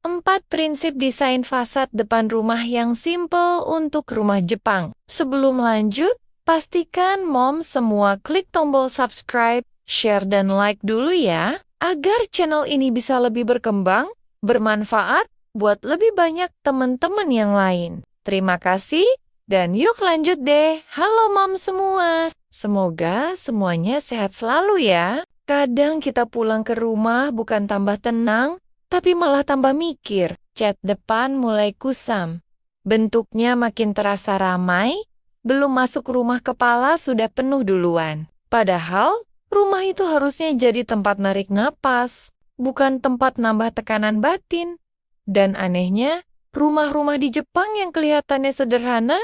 4 prinsip desain fasad depan rumah yang simple untuk rumah Jepang. Sebelum lanjut, pastikan Mom semua klik tombol subscribe, share dan like dulu ya, agar channel ini bisa lebih berkembang, bermanfaat, buat lebih banyak teman-teman yang lain. Terima kasih, dan yuk lanjut deh. Halo Mom semua, semoga semuanya sehat selalu ya. Kadang kita pulang ke rumah bukan tambah tenang, tapi malah tambah mikir. Cat depan mulai kusam. Bentuknya makin terasa ramai, belum masuk rumah kepala sudah penuh duluan. Padahal, rumah itu harusnya jadi tempat narik napas, bukan tempat nambah tekanan batin. Dan anehnya, rumah-rumah di Jepang yang kelihatannya sederhana,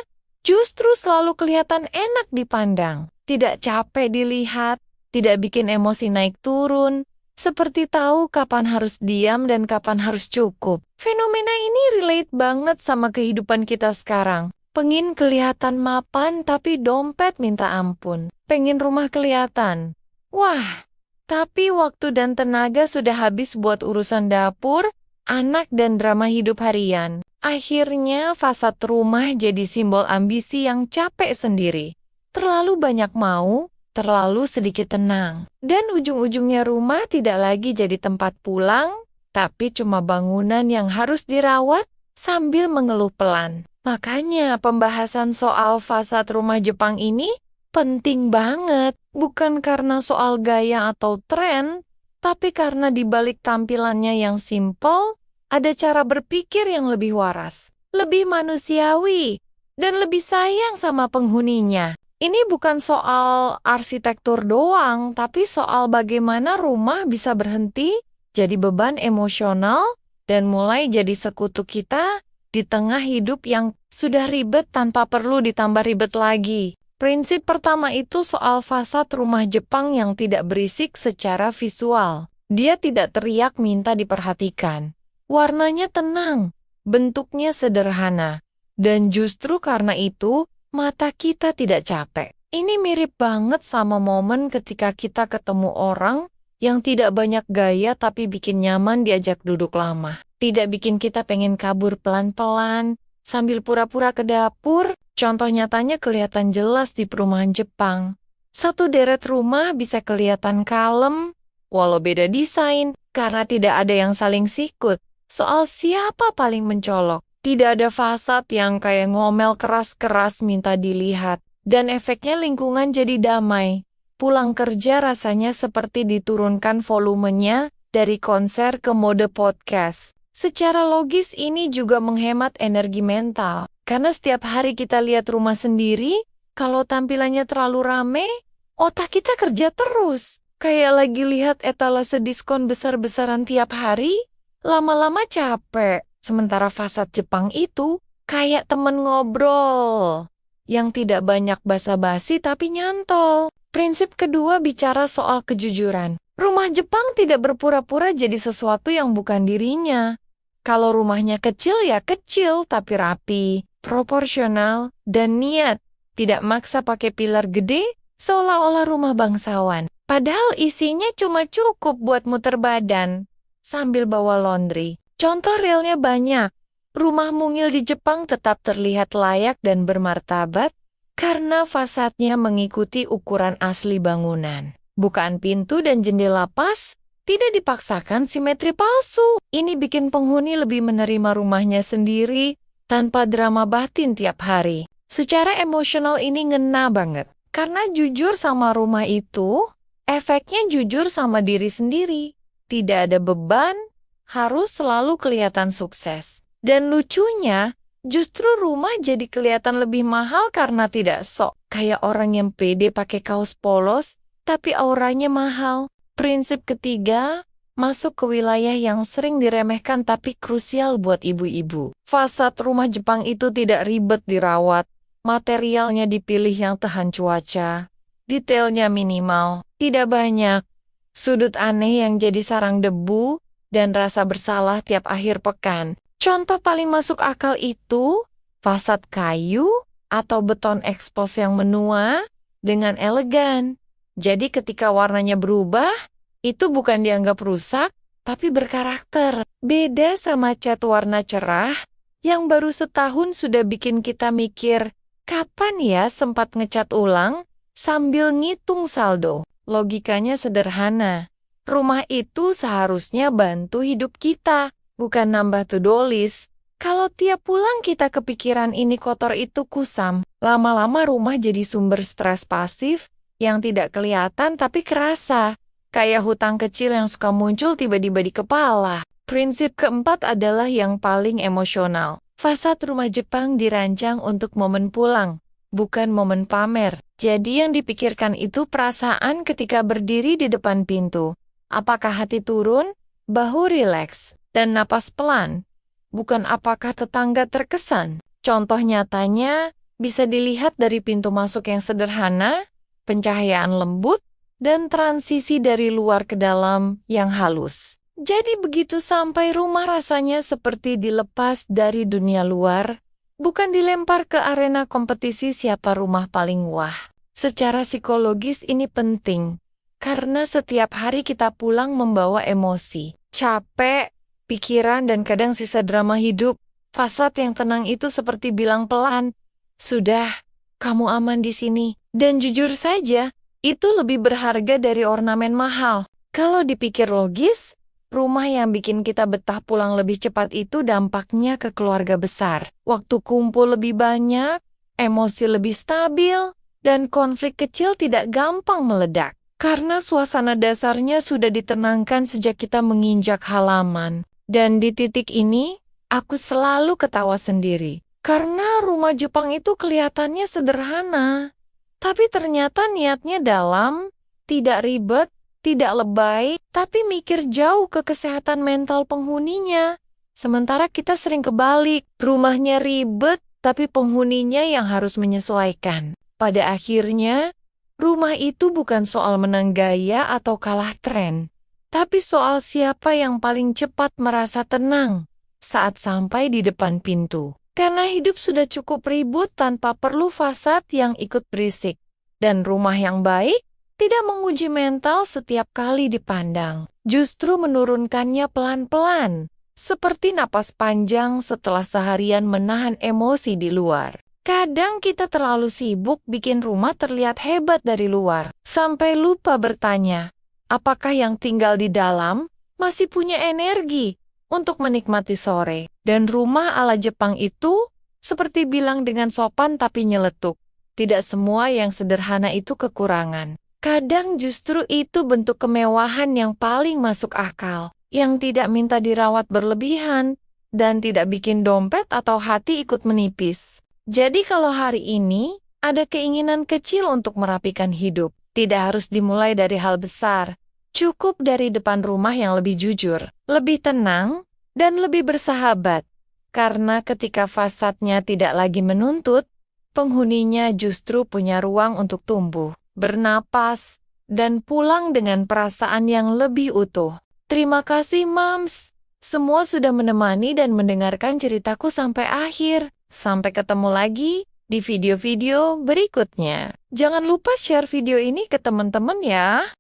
justru selalu kelihatan enak dipandang. Tidak capek dilihat, tidak bikin emosi naik turun, seperti tahu kapan harus diam dan kapan harus cukup. Fenomena ini relate banget sama kehidupan kita sekarang. Pengen kelihatan mapan tapi dompet minta ampun. Pengen rumah kelihatan. Wah, tapi waktu dan tenaga sudah habis buat urusan dapur, anak dan drama hidup harian. Akhirnya fasad rumah jadi simbol ambisi yang capek sendiri. Terlalu banyak mau, terlalu sedikit tenang. Dan ujung-ujungnya rumah tidak lagi jadi tempat pulang, tapi cuma bangunan yang harus dirawat sambil mengeluh pelan. Makanya pembahasan soal fasad rumah Jepang ini penting banget. Bukan karena soal gaya atau tren, tapi karena di balik tampilannya yang simple, ada cara berpikir yang lebih waras, lebih manusiawi, dan lebih sayang sama penghuninya. Ini bukan soal arsitektur doang, tapi soal bagaimana rumah bisa berhenti jadi beban emosional dan mulai jadi sekutu kita di tengah hidup yang sudah ribet tanpa perlu ditambah ribet lagi. Prinsip pertama itu soal fasad rumah Jepang yang tidak berisik secara visual. Dia tidak teriak minta diperhatikan. Warnanya tenang, bentuknya sederhana, dan justru karena itu, mata kita tidak capek. Ini mirip banget sama momen ketika kita ketemu orang yang tidak banyak gaya tapi bikin nyaman diajak duduk lama. Tidak bikin kita pengen kabur pelan-pelan sambil pura-pura ke dapur. Contoh nyatanya kelihatan jelas di perumahan Jepang. Satu deret rumah bisa kelihatan kalem, walau beda desain, karena tidak ada yang saling sikut. Soal siapa paling mencolok. Tidak ada fasad yang kayak ngomel keras-keras minta dilihat. Dan efeknya lingkungan jadi damai. Pulang kerja rasanya seperti diturunkan volumenya dari konser ke mode podcast. Secara logis ini juga menghemat energi mental. Karena setiap hari kita lihat rumah sendiri, kalau tampilannya terlalu rame, otak kita kerja terus. Kayak lagi lihat etalase diskon besar-besaran tiap hari, lama-lama capek. Sementara fasad Jepang itu kayak temen ngobrol yang tidak banyak basa-basi tapi nyantol. Prinsip kedua bicara soal kejujuran. Rumah Jepang tidak berpura-pura jadi sesuatu yang bukan dirinya. Kalau rumahnya kecil ya kecil tapi rapi, proporsional, dan niat. Tidak maksa pakai pilar gede seolah-olah rumah bangsawan. Padahal isinya cuma cukup buat muter badan sambil bawa laundry. Contoh realnya banyak. Rumah mungil di Jepang tetap terlihat layak dan bermartabat karena fasadnya mengikuti ukuran asli bangunan. Bukaan pintu dan jendela pas, tidak dipaksakan simetri palsu. Ini bikin penghuni lebih menerima rumahnya sendiri tanpa drama batin tiap hari. Secara emosional ini ngena banget. Karena jujur sama rumah itu, efeknya jujur sama diri sendiri. Tidak ada beban, harus selalu kelihatan sukses. Dan lucunya, justru rumah jadi kelihatan lebih mahal karena tidak sok. Kayak orang yang pede pakai kaos polos, tapi auranya mahal. Prinsip ketiga, masuk ke wilayah yang sering diremehkan tapi krusial buat ibu-ibu. Fasad rumah Jepang itu tidak ribet dirawat. Materialnya dipilih yang tahan cuaca. Detailnya minimal, tidak banyak. Sudut aneh yang jadi sarang debu, dan rasa bersalah tiap akhir pekan. Contoh paling masuk akal itu, fasad kayu atau beton ekspos yang menua dengan elegan. Jadi ketika warnanya berubah, itu bukan dianggap rusak, tapi berkarakter. Beda sama cat warna cerah, yang baru setahun sudah bikin kita mikir, kapan ya sempat ngecat ulang, sambil ngitung saldo. Logikanya sederhana. Rumah itu seharusnya bantu hidup kita, bukan nambah to-do list. Kalau tiap pulang kita kepikiran ini kotor itu kusam, lama-lama rumah jadi sumber stres pasif yang tidak kelihatan tapi kerasa. Kayak hutang kecil yang suka muncul tiba-tiba di kepala. Prinsip keempat adalah yang paling emosional. Fasad rumah Jepang dirancang untuk momen pulang, bukan momen pamer. Jadi yang dipikirkan itu perasaan ketika berdiri di depan pintu. Apakah hati turun, bahu rileks, dan napas pelan? Bukan apakah tetangga terkesan? Contoh nyatanya bisa dilihat dari pintu masuk yang sederhana, pencahayaan lembut, dan transisi dari luar ke dalam yang halus. Jadi begitu sampai rumah rasanya seperti dilepas dari dunia luar, bukan dilempar ke arena kompetisi siapa rumah paling wah. Secara psikologis ini penting, karena setiap hari kita pulang membawa emosi, capek, pikiran dan kadang sisa drama hidup. Fasad yang tenang itu seperti bilang pelan, "Sudah, kamu aman di sini." Dan jujur saja, itu lebih berharga dari ornamen mahal. Kalau dipikir logis, rumah yang bikin kita betah pulang lebih cepat itu dampaknya ke keluarga besar. Waktu kumpul lebih banyak, emosi lebih stabil, dan konflik kecil tidak gampang meledak. Karena suasana dasarnya sudah ditenangkan sejak kita menginjak halaman. Dan di titik ini, aku selalu ketawa sendiri. Karena rumah Jepang itu kelihatannya sederhana. Tapi ternyata niatnya dalam, tidak ribet, tidak lebay, tapi mikir jauh ke kesehatan mental penghuninya. Sementara kita sering kebalik, rumahnya ribet, tapi penghuninya yang harus menyesuaikan. Pada akhirnya, rumah itu bukan soal menang gaya atau kalah tren, tapi soal siapa yang paling cepat merasa tenang saat sampai di depan pintu. Karena hidup sudah cukup ribut tanpa perlu fasad yang ikut berisik. Dan rumah yang baik tidak menguji mental setiap kali dipandang, justru menurunkannya pelan-pelan, seperti napas panjang setelah seharian menahan emosi di luar. Kadang kita terlalu sibuk bikin rumah terlihat hebat dari luar, sampai lupa bertanya, apakah yang tinggal di dalam masih punya energi untuk menikmati sore? Dan rumah ala Jepang itu seperti bilang dengan sopan tapi nyeletuk, tidak semua yang sederhana itu kekurangan. Kadang justru itu bentuk kemewahan yang paling masuk akal, yang tidak minta dirawat berlebihan, dan tidak bikin dompet atau hati ikut menipis. Jadi kalau hari ini ada keinginan kecil untuk merapikan hidup, tidak harus dimulai dari hal besar. Cukup dari depan rumah yang lebih jujur, lebih tenang, dan lebih bersahabat. Karena ketika fasadnya tidak lagi menuntut, penghuninya justru punya ruang untuk tumbuh, bernapas, dan pulang dengan perasaan yang lebih utuh. Terima kasih, Mams. Semua sudah menemani dan mendengarkan ceritaku sampai akhir. Sampai ketemu lagi di video-video berikutnya. Jangan lupa share video ini ke teman-teman ya.